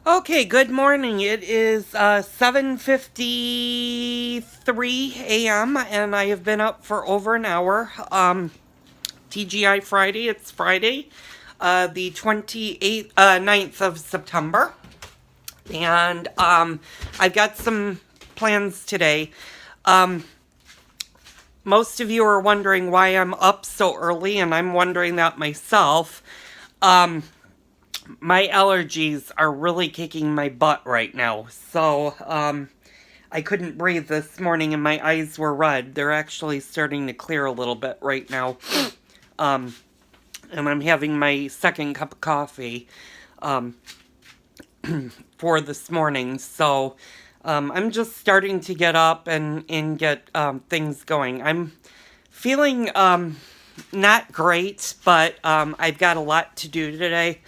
Okay, good morning. It is 7:53 a.m. and I have been up for over an hour. TGI Friday, it's Friday, the 28th, 9th of September. And I've got some plans today. Um, Most of you are wondering why I'm up so early, and I'm wondering that myself. Um, my allergies are really kicking my butt right now. I couldn't breathe this morning and my eyes were red. They're actually starting to clear a little bit right now. Um, and I'm having my second cup of coffee um, for this morning. I'm just starting to get up and get things going. I'm feeling not great, but I've got a lot to do today.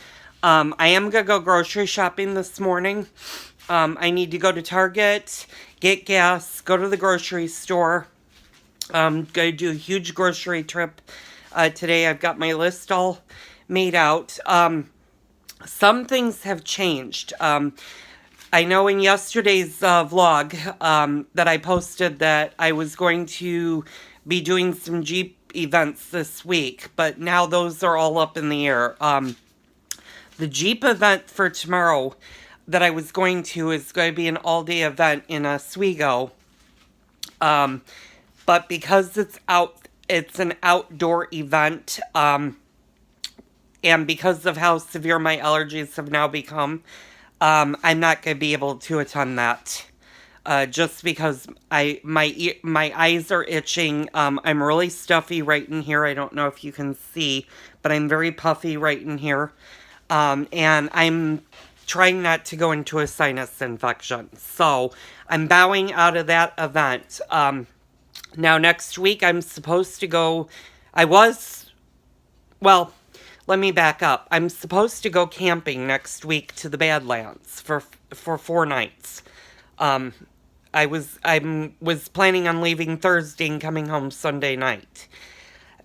I am going to go grocery shopping this morning. I need to go to Target, get gas, go to the grocery store. Going to do a huge grocery trip today. I've got my list all made out. Some things have changed. I know in yesterday's vlog that I posted that I was going to be doing some Jeep events this week, but now those are all up in the air. The Jeep event for tomorrow that I was going to is going to be an all-day event in Oswego. Um, but because it's an outdoor event, and because of how severe my allergies have now become, I'm not going to be able to attend that. Just because my eyes are itching. I'm really stuffy right in here. I don't know if you can see, but I'm very puffy right in here. And I'm trying not to go into a sinus infection. So I'm bowing out of that event. Now, next week, I'm supposed to go. I was, well, let me back up. I'm supposed to go camping next week to the Badlands for 4 nights. Um, I was planning on leaving Thursday and coming home Sunday night.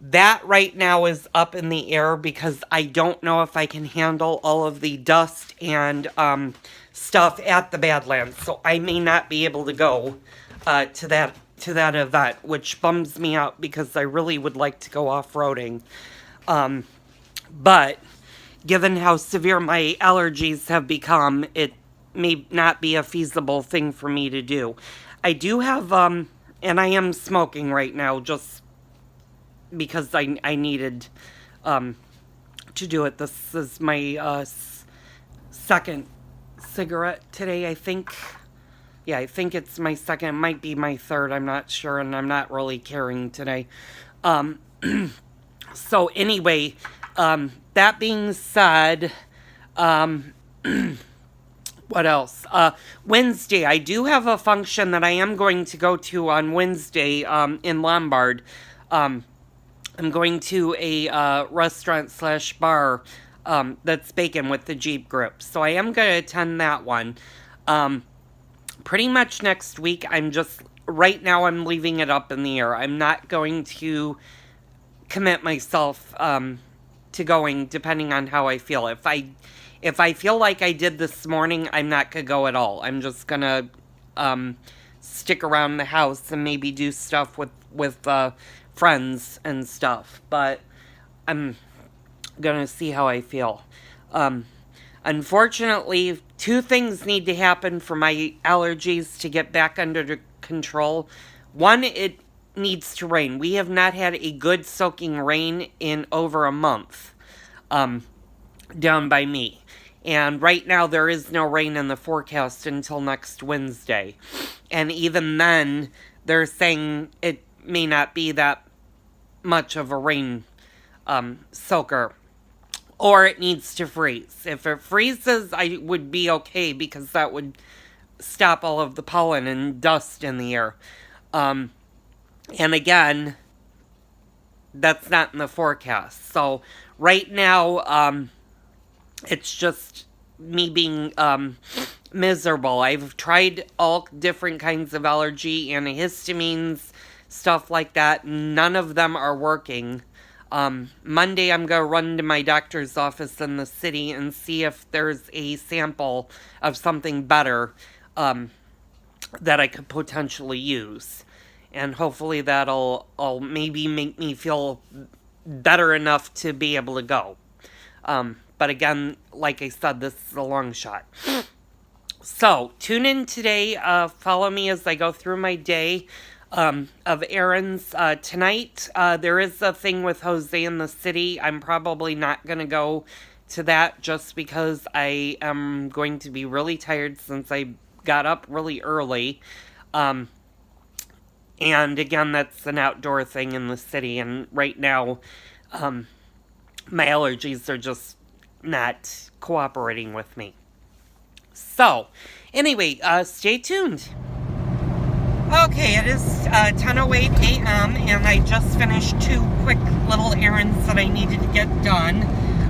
That right now is up in the air because I don't know if I can handle all of the dust and stuff at the Badlands. So I may not be able to go to that event, which bums me out because I really would like to go off roading. But given how severe my allergies have become, it may not be a feasible thing for me to do. I do have and I am smoking right now just because I needed um, to do it. This is my second cigarette today, I think. Yeah, I think it's my second. It might be my third. I'm not sure, and I'm not really caring today. Um, so, anyway, that being said, um, what else? Wednesday, I do have a function that I am going to go to on Wednesday in Lombard. Um, I'm going to a restaurant slash bar that's bacon with the Jeep group. So I am going to attend that one. Um, Pretty much next week, right now, I'm leaving it up in the air. I'm not going to commit myself to going depending on how I feel. If I feel like I did this morning, I'm not going to go at all. I'm just going to um, stick around the house and maybe do stuff with friends and stuff. But I'm gonna see how I feel. Um, Unfortunately, two things need to happen for my allergies to get back under control. One, it needs to rain. We have not had a good soaking rain in over a month um, down by me. And right now, there is no rain in the forecast until next Wednesday. And even then, they're saying it may not be that much of a rain soaker, or it needs to freeze. If it freezes, I would be okay because that would stop all of the pollen and dust in the air. Um, and again, that's not in the forecast. So right now, it's just me being miserable. I've tried all different kinds of allergy, antihistamines, stuff like that. None of them are working. Monday I'm going to run to my doctor's office in the city and see if there's a sample of something better that I could potentially use. And hopefully that'll maybe make me feel better enough to be able to go. But again, like I said, this is a long shot. So, tune in today. Follow me as I go through my day of errands. Tonight, there is a thing with Jose in the city. I'm probably not going to go to that just because I am going to be really tired since I got up really early. And again, that's an outdoor thing in the city. And right now, my allergies are just not cooperating with me. So, anyway, stay tuned. Okay, it is 10:08 a.m. and I just finished 2 quick little errands that I needed to get done.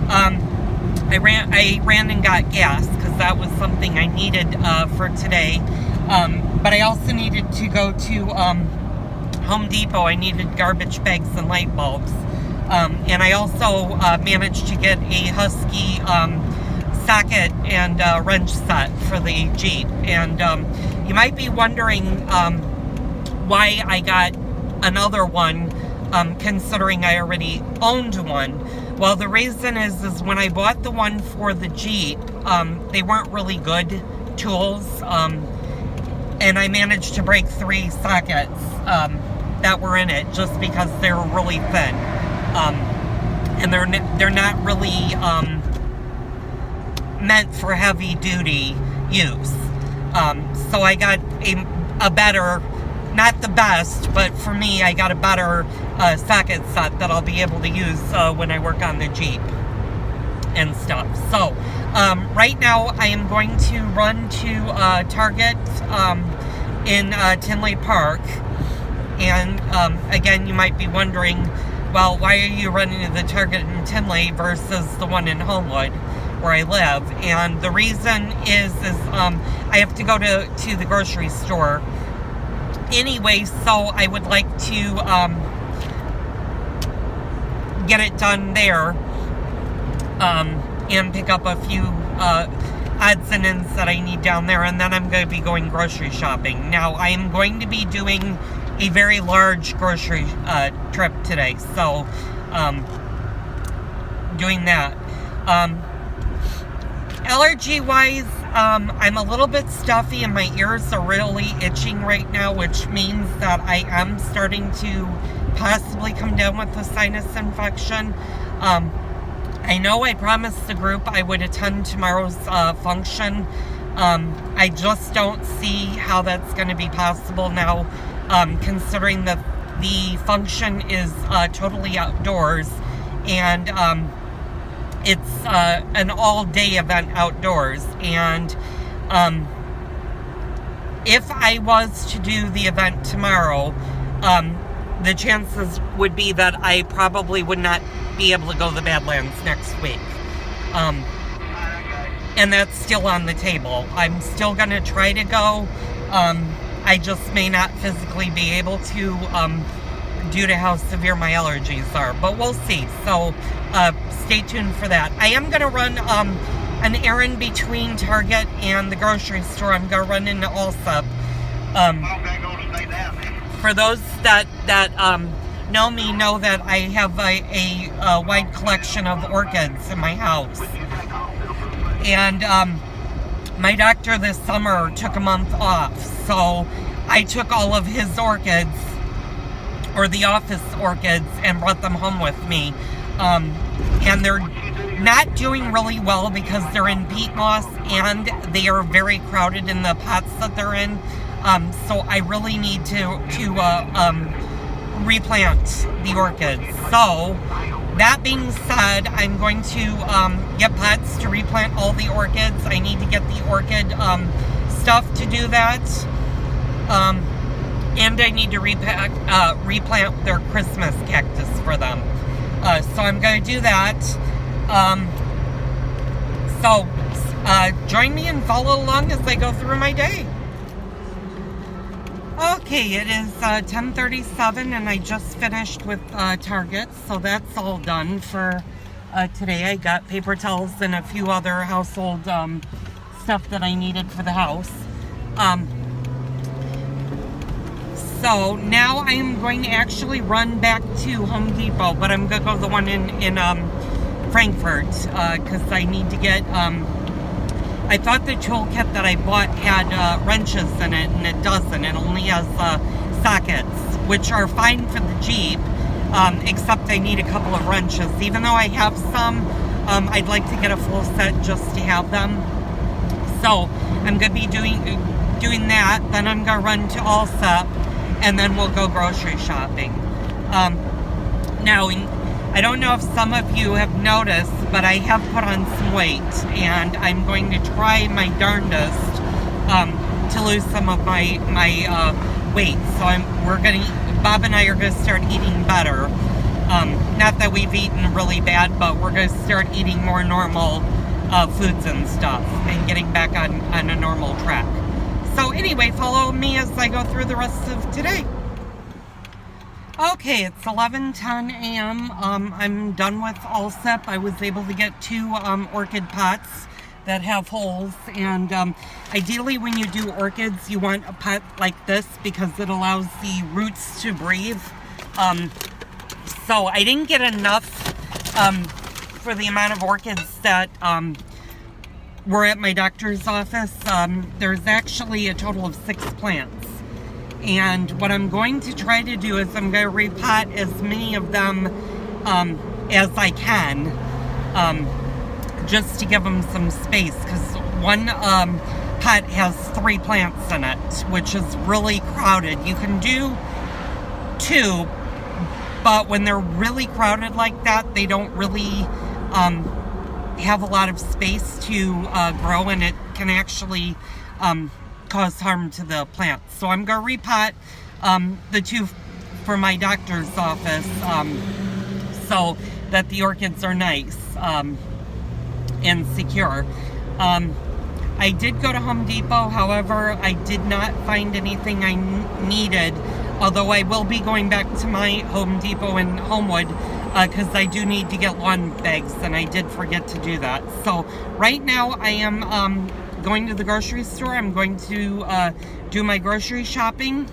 I ran and got gas because that was something I needed for today. But I also needed to go to Home Depot. I needed garbage bags and light bulbs. And I also managed to get a Husky socket and wrench set for the Jeep. And you might be wondering why I got another one, considering I already owned one. Well, the reason is when I bought the one for the Jeep, they weren't really good tools. And I managed to break 3 sockets that were in it just because they were really thin. And they're not really meant for heavy duty use. So I got a better, not the best, but for me I got a better socket set that I'll be able to use when I work on the Jeep and stuff. So right now I am going to run to Target in Tinley Park. And again, you might be wondering, well, why are you running to the Target in Tinley versus the one in Homewood where I live? And the reason is I have to go to the grocery store anyway, so I would like to get it done there and pick up a few odds and ends that I need down there, and then I'm going to be going grocery shopping. Now, I am going to be doing a very large grocery trip today, so doing that. Allergy-wise, I'm a little bit stuffy and my ears are really itching right now, which means that I am starting to possibly come down with a sinus infection. I know I promised the group I would attend tomorrow's function. I just don't see how that's going to be possible now, considering that the function is totally outdoors, and it's an all-day event outdoors. And if I was to do the event tomorrow, the chances would be that I probably would not be able to go to the Badlands next week. And that's still on the table. I'm still going to try to go. I just may not physically be able to due to how severe my allergies are. But we'll see. So stay tuned for that. I am going to run an errand between Target and the grocery store. I'm going to run into Allsup. For those that know me know that I have a wide collection of orchids in my house. And my doctor this summer took a month off, so I took all of his orchids, or the office orchids, and brought them home with me. And they're not doing really well because they're in peat moss and they are very crowded in the pots that they're in. So I really need to replant the orchids. So that being said, I'm going to get pots to replant all the orchids. I need to get the orchid stuff to do that. And I need to replant their Christmas cactus for them. So I'm going to do that. So join me and follow along as I go through my day. Okay, it is 10:37 and I just finished with Target, so that's all done for today. I got paper towels and a few other household stuff that I needed for the house. So now I am going to actually run back to Home Depot, but I'm going to go to the one in Frankfurt because I need to get... I thought the toolkit that I bought had wrenches in it, and it doesn't. It only has sockets, which are fine for the Jeep, except I need a couple of wrenches. Even though I have some, I'd like to get a full set just to have them. So I'm going to be doing that. Then I'm going to run to Allsep, and then we'll go grocery shopping. Now, I don't know if some of you have noticed, but I have put on some weight, and I'm going to try my darndest to lose some of my weight. So Bob and I are going to start eating better. Not that we've eaten really bad, but we're going to start eating more normal foods and stuff, and getting back on a normal track. So anyway, follow me as I go through the rest of today. Okay, it's 11:10 a.m. I'm done with Allsep. I was able to get 2 orchid pots that have holes, and ideally when you do orchids you want a pot like this because it allows the roots to breathe. So I didn't get enough for the amount of orchids that were at my doctor's office. There's actually a total of 6 plants. And what I'm going to try to do is I'm going to repot as many of them as I can, just to give them some space, because one pot has 3 plants in it, which is really crowded. You can do 2, but when they're really crowded like that, they don't really have a lot of space to grow, and it can actually cause harm to the plants. So I'm going to repot the 2 for my doctor's office so that the orchids are nice and secure. I did go to Home Depot, however, I did not find anything I needed, although I will be going back to my Home Depot in Homewood because I do need to get lawn bags, and I did forget to do that. So right now I am going to the grocery store. I'm going to do my grocery shopping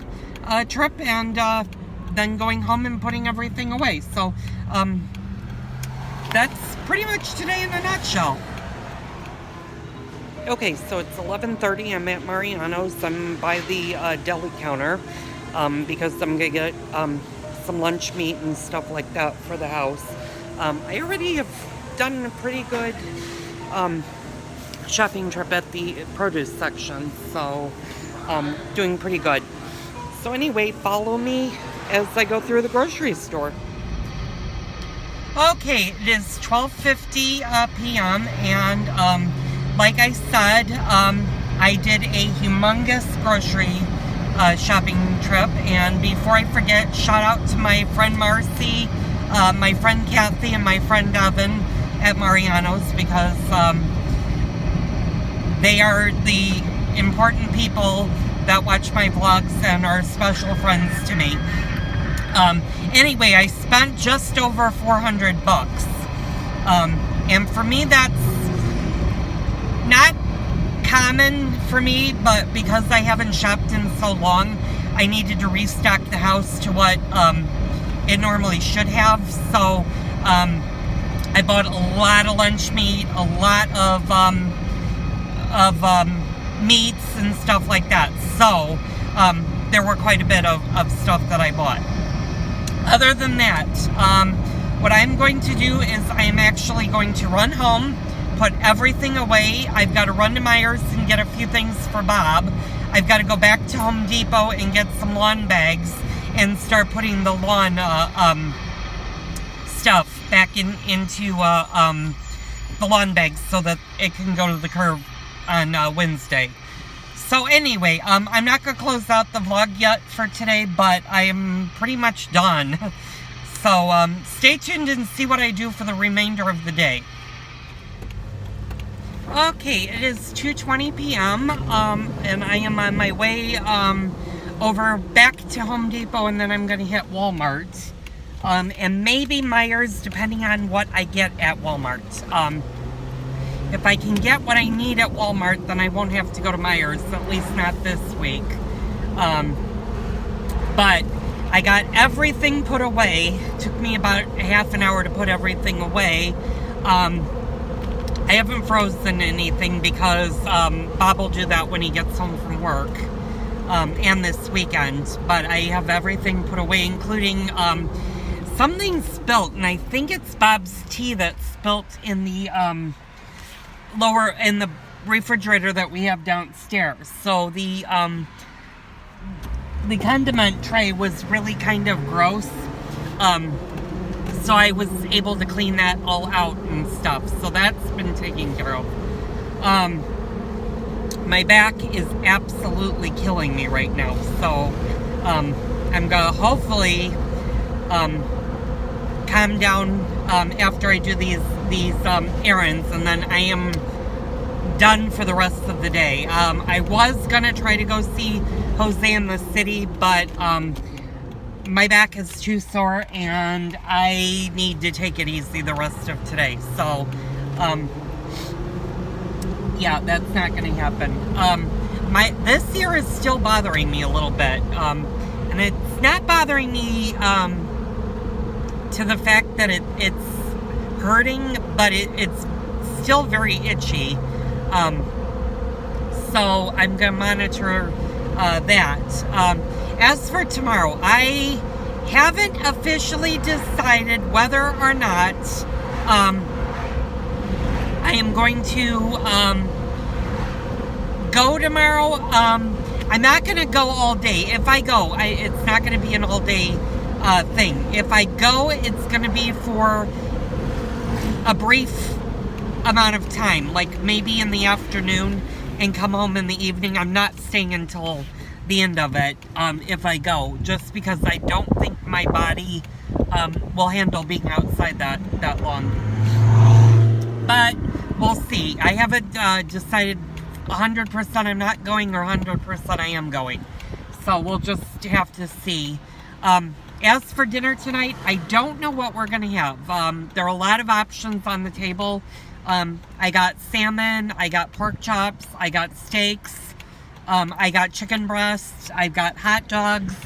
trip, and then going home and putting everything away. So that's pretty much today in a nutshell. Okay, so it's 11:30. I'm at Mariano's. I'm by the deli counter because I'm going to get some lunch meat and stuff like that for the house. I already have done a pretty good shopping trip at the produce section, so doing pretty good. So anyway, follow me as I go through the grocery store. Okay, it is 12:50 p.m. and like I said, I did a humongous grocery shopping trip, and before I forget, shout out to my friend Marcy, my friend Kathy, and my friend Evan at Mariano's, because they are the important people that watch my vlogs and are special friends to me. Anyway, I spent just over $400. And for me, that's not common for me, but because I haven't shopped in so long, I needed to restock the house to what it normally should have. So I bought a lot of lunch meat, a lot of meats and stuff like that. So there were quite a bit of stuff that I bought. Other than that, what I'm going to do is I'm actually going to run home, put everything away. I've got to run to Myers and get a few things for Bob. I've got to go back to Home Depot and get some lawn bags and start putting the lawn stuff back into the lawn bags so that it can go to the curb on Wednesday. So anyway, I'm not going to close out the vlog yet for today, but I am pretty much done. So stay tuned and see what I do for the remainder of the day. Okay, it is 2:20 p.m. And I am on my way over back to Home Depot, and then I'm going to hit Walmart. And maybe Meijer's, depending on what I get at Walmart. If I can get what I need at Walmart, then I won't have to go to Meijer's, at least not this week. But I got everything put away. Took me about half an hour to put everything away. I haven't frozen anything because Bob will do that when he gets home from work. And this weekend. But I have everything put away, including something spilt, and I think it's Bob's tea that spilt in the in the refrigerator that we have downstairs. So the condiment tray was really kind of gross. So I was able to clean that all out and stuff. So that's been taken care of. My back is absolutely killing me right now. So I'm gonna hopefully calm down after I do these errands, and then I am done for the rest of the day. I was gonna try to go see Jose in the city, but my back is too sore and I need to take it easy the rest of today. So yeah, that's not gonna happen. This ear is still bothering me a little bit, and it's not bothering me to the fact that it's hurting, but it's still very itchy. So I'm gonna monitor that. As for tomorrow, I haven't officially decided whether or not I am going to go tomorrow. I'm not going to go all day. If I go, it's not going to be an all-day thing. If I go, it's going to be for a brief amount of time, like maybe in the afternoon and come home in the evening. I'm not staying until the end of it if I go, just because I don't think my body will handle being outside that long. But we'll see. I haven't decided 100% I'm not going or 100% I am going. So we'll just have to see. As for dinner tonight, I don't know what we're going to have. There are a lot of options on the table. I got salmon, I got pork chops, I got steaks, I got chicken breasts, I've got hot dogs,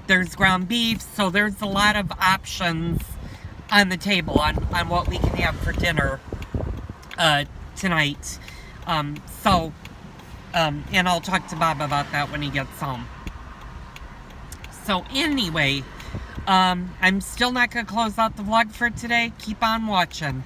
there's ground beef, so there's a lot of options on the table on what we can have for dinner tonight. And I'll talk to Bob about that when he gets home. So anyway, I'm still not going to close out the vlog for today. Keep on watching.